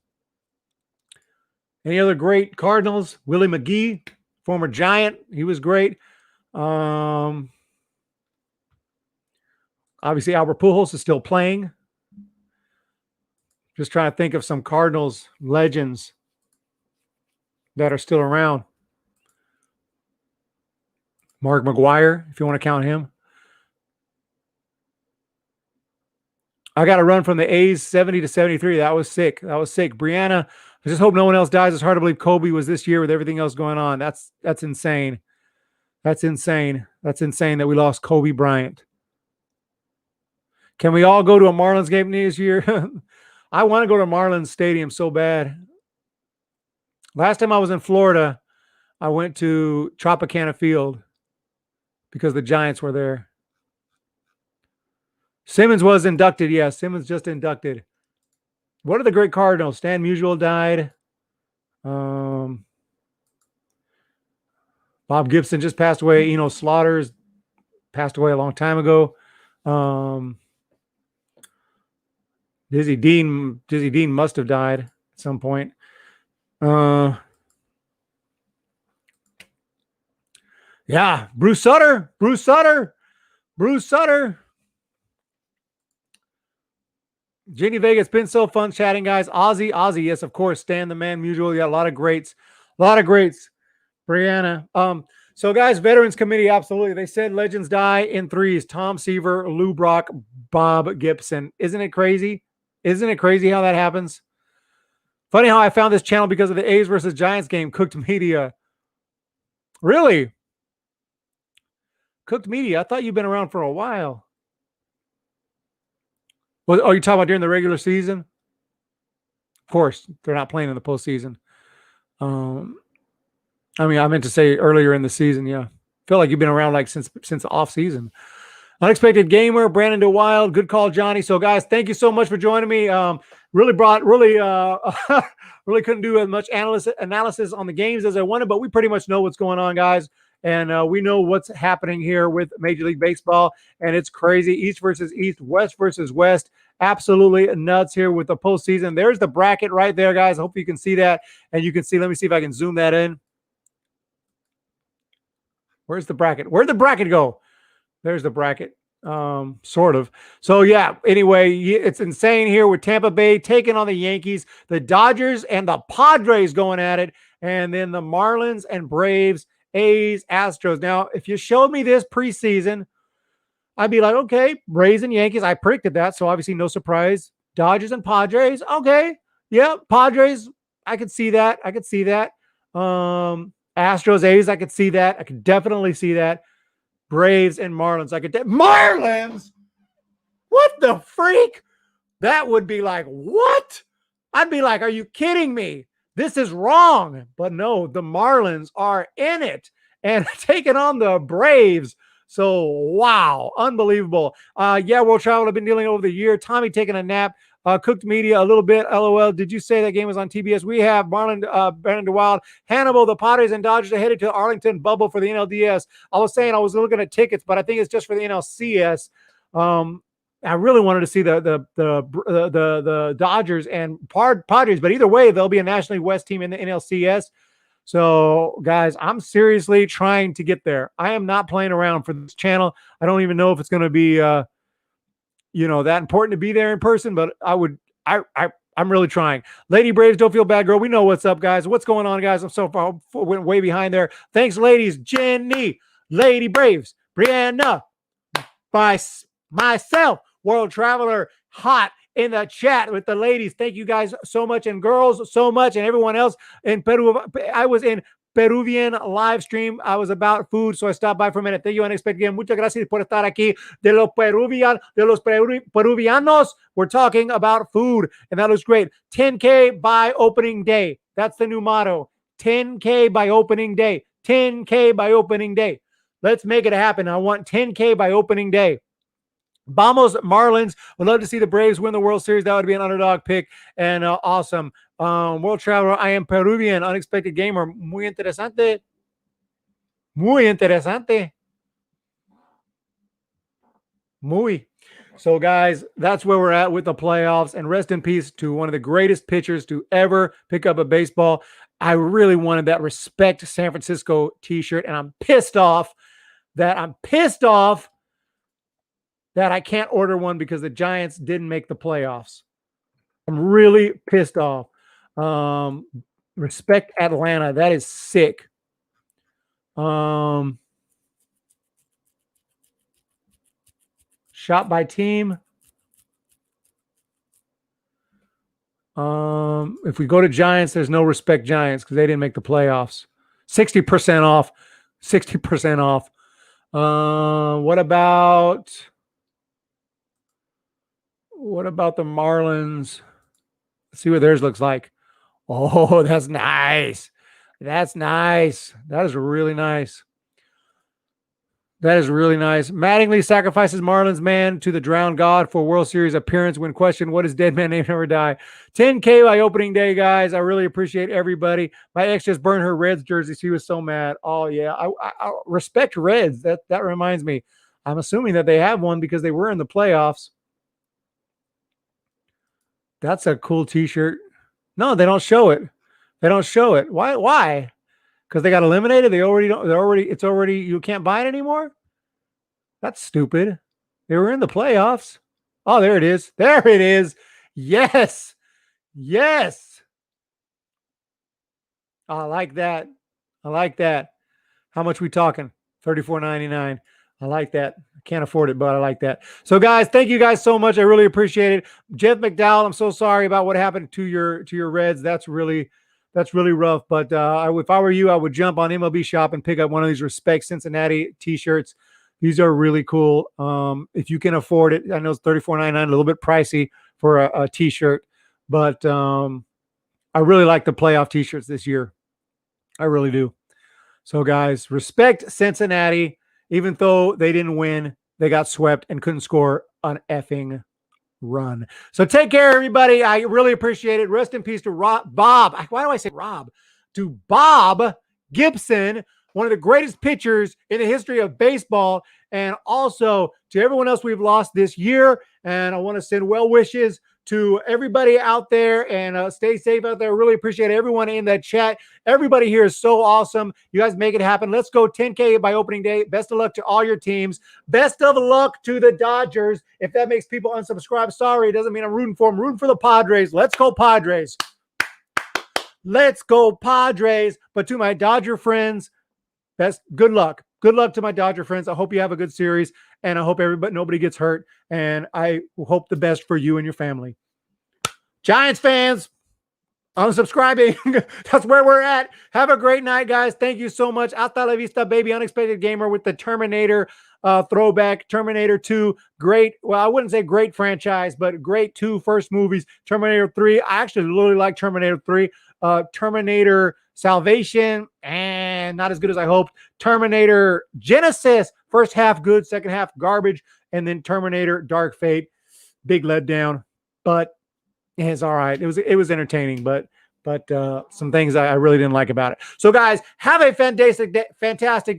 [SPEAKER 3] Any other great Cardinals? Willie McGee, former Giant. He was great. Obviously, Albert Pujols is still playing. Just trying to think of some Cardinals legends that are still around. Mark McGwire, if you want to count him. I got a run from the A's 70 to 73. That was sick. Brianna, I just hope no one else dies. It's hard to believe Kobe was this year with everything else going on. That's insane. That's insane that we lost Kobe Bryant. Can we all go to a Marlins game this year? I want to go to Marlins Stadium so bad. Last time I was in Florida, I went to Tropicana Field because the Giants were there. Simmons was inducted. Yeah, Simmons just inducted. What are the great Cardinals? Stan Musial died. Bob Gibson just passed away. Eno Slaughters passed away a long time ago. Dizzy Dean must have died at some point. Yeah, Bruce Sutter. Jenny Vega, it's been so fun chatting, guys. Ozzy, yes, of course. Stan the Man Musial. Yeah, a lot of greats. Brianna. So guys, Veterans Committee, absolutely. They said legends die in threes. Tom Seaver, Lou Brock, Bob Gibson. Isn't it crazy? Isn't it crazy how that happens? Funny how I found this channel because of the A's versus Giants game. Cooked Media. Really? Cooked Media. I thought you've been around for a while. Well, are you talking about during the regular season? Of course, they're not playing in the postseason. I meant to say earlier in the season. Yeah, feel like you've been around like since the off season. Unexpected Gamer, Brandon DeWild, good call, Johnny. So guys, thank you so much for joining me. Really couldn't do as much analysis on the games as I wanted, but we pretty much know what's going on, guys. And we know what's happening here with Major League Baseball, and it's crazy. East versus East, West versus West. Absolutely nuts here with the postseason. There's the bracket right there, guys. I hope you can see that. And you can see, let me see if I can zoom that in. Where's the bracket? Where'd the bracket go? There's the bracket, sort of. So, yeah, anyway, it's insane here with Tampa Bay taking on the Yankees, the Dodgers and the Padres going at it, and then the Marlins and Braves, A's, Astros. Now, if you showed me this preseason, I'd be like, okay, Rays and Yankees. I predicted that, so obviously no surprise. Dodgers and Padres. Okay, yeah, Padres. I could see that. I could see that. Astros, A's. I could see that. I could definitely see that. Braves and Marlins. I could. Marlins. What the freak? That would be like, what? I'd be like, are you kidding me? This is wrong. But no, the Marlins are in it and taking on the Braves. So, wow, unbelievable. Yeah, World Travel I've been dealing over the year. Tommy taking a nap. Cooked media a little bit. LOL. Did you say that game was on TBS? We have Marlon Brandon DeWild, Hannibal. The Padres and Dodgers are headed to Arlington bubble for the NLDS. I was saying I was looking at tickets, but I think it's just for the NLCS. I really wanted to see the Dodgers and Padres, but either way, they'll be a National League West team in the NLCS. So, guys, I'm seriously trying to get there. I am not playing around for this channel. I don't even know if it's going to be, that important to be there in person, but I'm really trying. Lady Braves, don't feel bad, girl. We know what's up, guys. What's going on, guys? I'm so far, went way behind there. Thanks, ladies. Jenny, Lady Braves, Brianna, myself, World Traveler, hot in the chat with the ladies. Thank you guys so much, and girls so much, and everyone else in Peru. I was in Peruvian live stream. I was about food, so I stopped by for a minute. Thank you, Unexpected Game. Muchas gracias por estar aquí. De los peruvianos, we're talking about food, and that looks great. 10K by opening day. That's the new motto. 10K by opening day. 10K by opening day. Let's make it happen. I want 10K by opening day. Vamos Marlins. Would love to see the Braves win the World Series. That would be an underdog pick and awesome. World Traveler, I am Peruvian. Unexpected Gamer. Muy interesante. Muy interesante. Muy. So, guys, that's where we're at with the playoffs. And rest in peace to one of the greatest pitchers to ever pick up a baseball. I really wanted that Respect San Francisco t-shirt, and I'm pissed off that I can't order one because the Giants didn't make the playoffs. I'm really pissed off. Respect Atlanta. That is sick. Shot by team. If we go to Giants, there's no Respect Giants because they didn't make the playoffs. 60% off. 60% off. What about the Marlins? Let's see what theirs looks like. Oh, that's nice. That's nice. That is really nice. That is really nice. Mattingly sacrifices Marlins man to the drowned god for World Series appearance when questioned, what is dead man name never die? 10K by opening day, guys. I really appreciate everybody. My ex just burned her Reds jersey. She was so mad. Oh, yeah. I respect Reds. That reminds me. I'm assuming that they have one because they were in the playoffs. That's a cool t-shirt. No, they don't show it. They don't show it. Why? Because they got eliminated. It's already, you can't buy it anymore. That's stupid. They were in the playoffs. Oh, there it is. There it is. Yes. Yes. I like that. I like that. How much we talking? $34.99. I like that. I can't afford it, but I like that. So, guys, thank you guys so much. I really appreciate it. Jeff McDowell, I'm so sorry about what happened to your Reds. That's really rough. But if I were you, I would jump on MLB Shop and pick up one of these Respect Cincinnati T-shirts. These are really cool. If you can afford it, I know it's $34.99, a little bit pricey for a T-shirt, but I really like the playoff T-shirts this year. I really do. So, guys, Respect Cincinnati. Even though they didn't win, they got swept and couldn't score an effing run. So take care, everybody. I really appreciate it. Rest in peace to Bob. Why do I say Rob? To Bob Gibson, one of the greatest pitchers in the history of baseball, and also to everyone else we've lost this year. And I want to send well wishes to everybody out there, and stay safe out there. Really appreciate everyone in that chat. Everybody here is so awesome. You guys make it happen. Let's go 10K by opening day. Best of luck to all your teams. Best of luck to the Dodgers. If that makes people unsubscribe, sorry. It doesn't mean I'm rooting for them. I'm rooting for the Padres. Let's go Padres. Let's go Padres. But to my Dodger friends, good luck. good luck to my Dodger friends. I hope you have a good series, and I hope nobody gets hurt, and I hope the best for you and your family. Giants fans, unsubscribing. That's where we're at. Have a great night, guys. Thank you so much. Hasta la vista, baby. Unexpected Gamer with the Terminator throwback. Terminator 2, great. Well, I wouldn't say great franchise, but great 2 first movies. Terminator 3, I actually really like Terminator 3. Terminator Salvation, and not as good as I hoped. Terminator Genesis, first half good, second half garbage. And then Terminator Dark Fate, big letdown. But it's all right. It was entertaining, but some things I really didn't like about it. So, guys, have a fantastic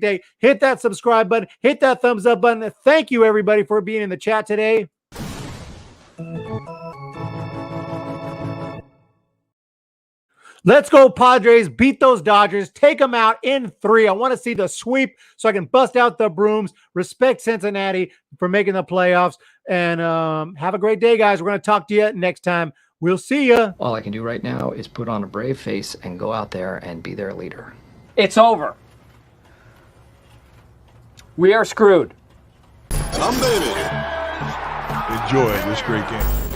[SPEAKER 3] day. Hit that subscribe button. Hit that thumbs up button. Thank you, everybody, for being in the chat today. Let's go, Padres. Beat those Dodgers. Take them out in 3. I want to see the sweep so I can bust out the brooms. Respect Cincinnati for making the playoffs. And have a great day, guys. We're going to talk to you next time. We'll see you.
[SPEAKER 5] All I can do right now is put on a brave face and go out there and be their leader.
[SPEAKER 6] It's over. We are screwed.
[SPEAKER 7] Enjoy this great game.